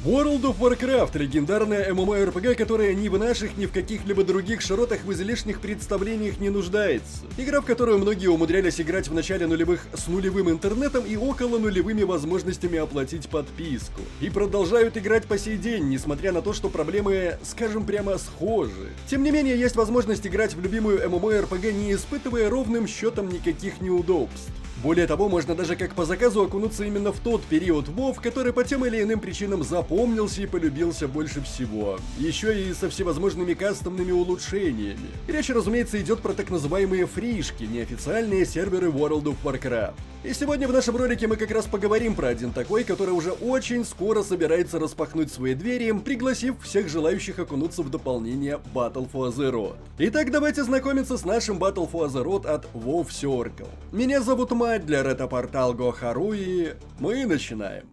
World of Warcraft — легендарная MMORPG, которая ни в наших, ни в каких-либо других широтах в излишних представлениях не нуждается. Игра, в которую многие умудрялись играть в начале нулевых с нулевым интернетом и около нулевыми возможностями оплатить подписку. И продолжают играть по сей день, несмотря на то, что проблемы, скажем прямо, схожи. Тем не менее, есть возможность играть в любимую MMORPG, не испытывая ровным счетом никаких неудобств. Более того, можно даже как по заказу окунуться именно в тот период WoW, который по тем или иным причинам запомнился и полюбился больше всего. Еще и со всевозможными кастомными улучшениями. Речь, разумеется, идет про так называемые фришки, неофициальные серверы World of Warcraft. И сегодня в нашем ролике мы как раз поговорим про один такой, который уже очень скоро собирается распахнуть свои двери, пригласив всех желающих окунуться в дополнение Battle for Azeroth. Итак, давайте знакомиться с нашим Battle for Azeroth от WoW Circle. Меня зовут Мать, для ретро-портал Гохару, и мы начинаем.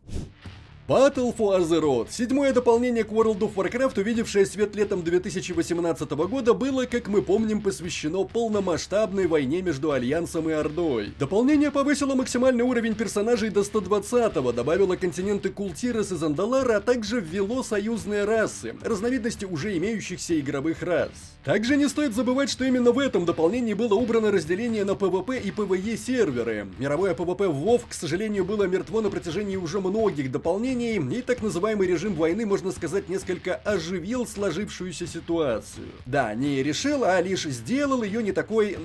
Battle for Azeroth, седьмое дополнение к World of Warcraft, увидевшее свет летом 2018 года, было, как мы помним, посвящено полномасштабной войне между Альянсом и Ордой. Дополнение повысило максимальный уровень персонажей до 120-го, добавило континенты Култирес и Зандалара, а также ввело союзные расы, разновидности уже имеющихся игровых рас. Также не стоит забывать, что именно в этом дополнении было убрано разделение на PvP и PvE серверы. Мировое PvP в WoW, к сожалению, было мертво на протяжении уже многих дополнений, и так называемый режим войны, можно сказать, несколько оживил сложившуюся ситуацию. Да, не решил, а лишь сделал ее не такой,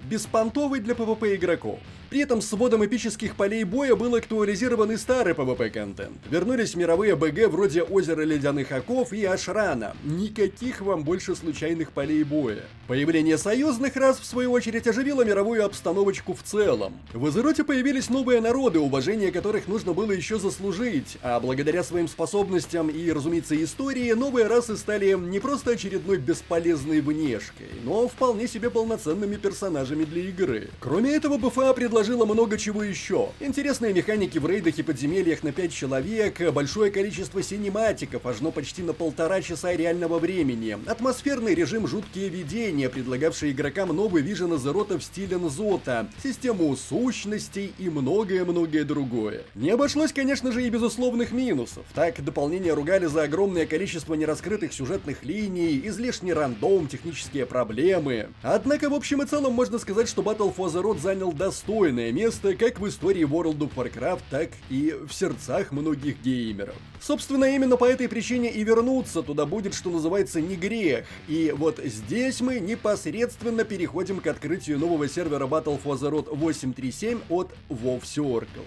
беспонтовой для PvP игроков. При этом с вводом эпических полей боя был актуализирован и старый PvP-контент. Вернулись мировые БГ вроде Озера Ледяных Оков и Ашрана. Никаких вам больше случайных полей боя. Появление союзных рас, в свою очередь, оживило мировую обстановочку в целом. В Азероте появились новые народы, уважение которых нужно было еще заслужить, а благодаря своим способностям и, разумеется, истории, новые расы стали не просто очередной бесполезной внешкой, но вполне себе полноценными персонажами для игры. Кроме этого, БФА предложила много чего еще. Интересные механики в рейдах и подземельях на 5 человек, большое количество синематиков, аж почти на 1,5 часа реального времени, атмосферный режим «Жуткие видения», предлагавший игрокам новый вижен Азерота в стиле Нзота, систему сущностей и многое-многое другое. Не обошлось, конечно же, и без условных минусов. Так, дополнение ругали за огромное количество нераскрытых сюжетных линий, излишний рандом, технические проблемы. Однако, в общем и целом, можно сказать, что Battle for Azeroth занял достойное место как в истории World of Warcraft, так и в сердцах многих геймеров. Собственно, именно по этой причине и вернуться туда будет, что называется, не грех. И вот здесь мы непосредственно переходим к открытию нового сервера Battle for Azeroth 8.3.7 от WoW Circle.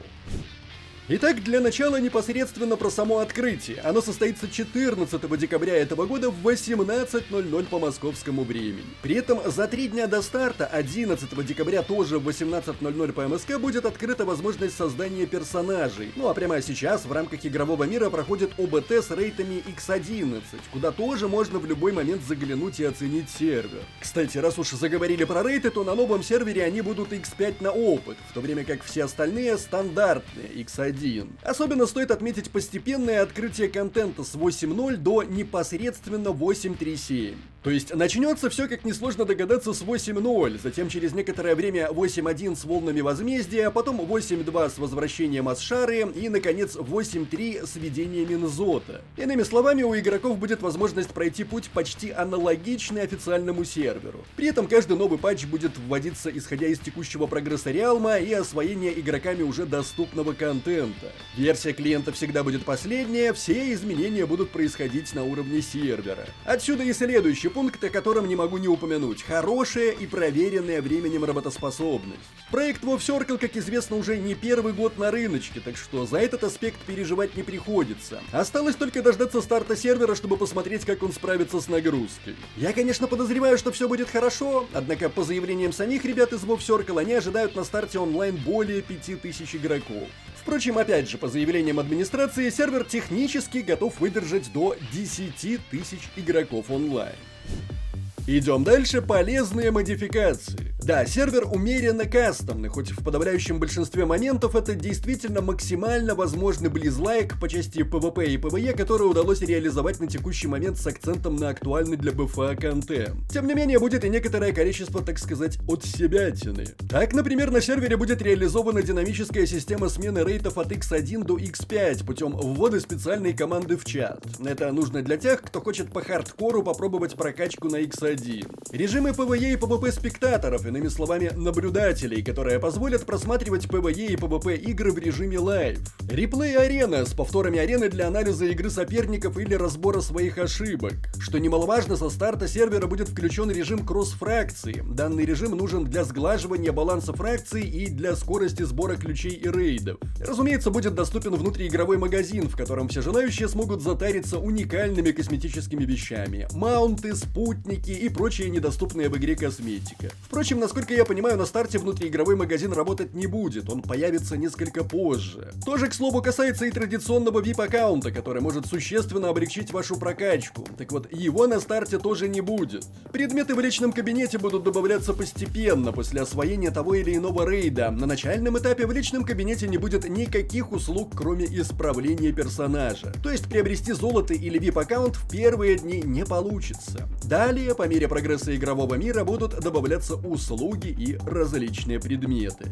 Итак, для начала непосредственно про само открытие. Оно состоится 14 декабря этого года в 18:00 по московскому времени. При этом за 3 дня до старта, 11 декабря тоже в 18:00 по МСК, будет открыта возможность создания персонажей. Ну а прямо сейчас в рамках игрового мира проходит ОБТ с рейтами X11, куда тоже можно в любой момент заглянуть и оценить сервер. Кстати, раз уж заговорили про рейты, то на новом сервере они будут X5 на опыт, в то время как все остальные стандартные X1. Особенно стоит отметить постепенное открытие контента с 8.0 до непосредственно 8.3.7. То есть начнется все, как несложно догадаться, с 8.0, затем через некоторое время 8.1 с волнами возмездия, потом 8.2 с возвращением Асшары и, наконец, 8.3 с видениями Нзота. Иными словами, у игроков будет возможность пройти путь почти аналогичный официальному серверу. При этом каждый новый патч будет вводиться исходя из текущего прогресса реалма и освоения игроками уже доступного контента. Версия клиента всегда будет последняя, все изменения будут происходить на уровне сервера. Отсюда и следующий пункт, о котором не могу не упомянуть: хорошая и проверенная временем работоспособность. Проект WoW Circle, как известно, уже не первый год на рыночке, так что за этот аспект переживать не приходится. Осталось только дождаться старта сервера, чтобы посмотреть, как он справится с нагрузкой. Я, конечно, подозреваю, что все будет хорошо, однако по заявлениям самих ребят из WoW Circle они ожидают на старте онлайн более 5000 игроков. Впрочем, опять же, по заявлениям администрации, сервер технически готов выдержать до 10 000 игроков онлайн. Идем дальше. Полезные модификации. Да, сервер умеренно кастомный, хоть в подавляющем большинстве моментов это действительно максимально возможный близлайк по части PvP и PvE, который удалось реализовать на текущий момент с акцентом на актуальный для БФА контент. Тем не менее, будет и некоторое количество, так сказать, отсебятины. Так, например, на сервере будет реализована динамическая система смены рейтов от X1 до X5 путем ввода специальной команды в чат. Это нужно для тех, кто хочет по хардкору попробовать прокачку на X1. Режимы PvE и PvP спектаторов, иными словами, наблюдателей, которые позволят просматривать PvE и PvP игры в режиме лайв. Реплей арена с повторами арены для анализа игры соперников или разбора своих ошибок. Что немаловажно, со старта сервера будет включен режим кросс-фракции. Данный режим нужен для сглаживания баланса фракций и для скорости сбора ключей и рейдов. Разумеется, будет доступен внутриигровой магазин, в котором все желающие смогут затариться уникальными косметическими вещами. Маунты, спутники и прочие недоступные в игре косметика. Впрочем, насколько я понимаю, на старте внутриигровой магазин работать не будет, он появится несколько позже. Тоже, к слову, касается и традиционного VIP-аккаунта, который может существенно облегчить вашу прокачку. Так вот, его на старте тоже не будет. Предметы в личном кабинете будут добавляться постепенно, после освоения того или иного рейда. На начальном этапе в личном кабинете не будет никаких услуг, кроме исправления персонажа. То есть приобрести золото или VIP-аккаунт в первые дни не получится. Далее, по мере прогресса игрового мира, будут добавляться услуги и различные предметы.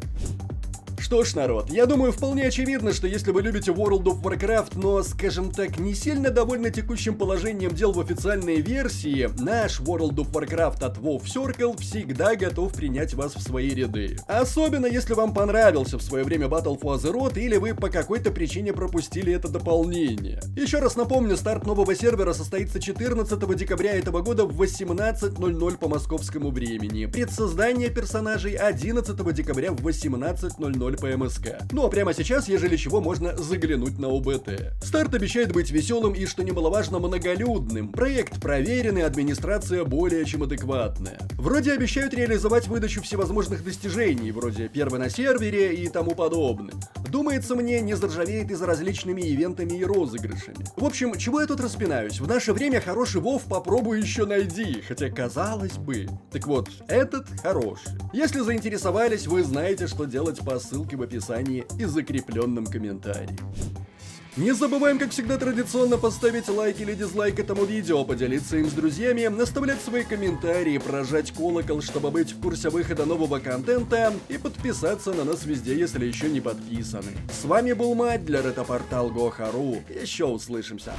Что ж, народ, я думаю, вполне очевидно, что если вы любите World of Warcraft, но, скажем так, не сильно довольны текущим положением дел в официальной версии, наш World of Warcraft от WoW Circle всегда готов принять вас в свои ряды. Особенно, если вам понравился в свое время Battle for Azeroth или вы по какой-то причине пропустили это дополнение. Еще раз напомню, старт нового сервера состоится 14 декабря этого года в 18:00 по московскому времени. Предсоздание персонажей 11 декабря в 18:00 по МСК. Ну а прямо сейчас, ежели чего, можно заглянуть на ОБТ. Старт обещает быть веселым и, что немаловажно, многолюдным. Проект проверенный, администрация более чем адекватная. Вроде обещают реализовать выдачу всевозможных достижений, вроде первый на сервере и тому подобное. Думается мне, не заржавеет и за различными ивентами и розыгрышами. В общем, чего я тут распинаюсь? В наше время хороший WoW попробуй еще найди, хотя казалось бы. Так вот, этот хороший. Если заинтересовались, вы знаете, что делать по ссылке в описании и закрепленном комментарии. Не забываем, как всегда, традиционно поставить лайк или дизлайк этому видео, поделиться им с друзьями, наставлять свои комментарии, прожать колокол, чтобы быть в курсе выхода нового контента, и подписаться на нас везде, если еще не подписаны. С вами был Мать для ретропортал Go.ru. Еще услышимся.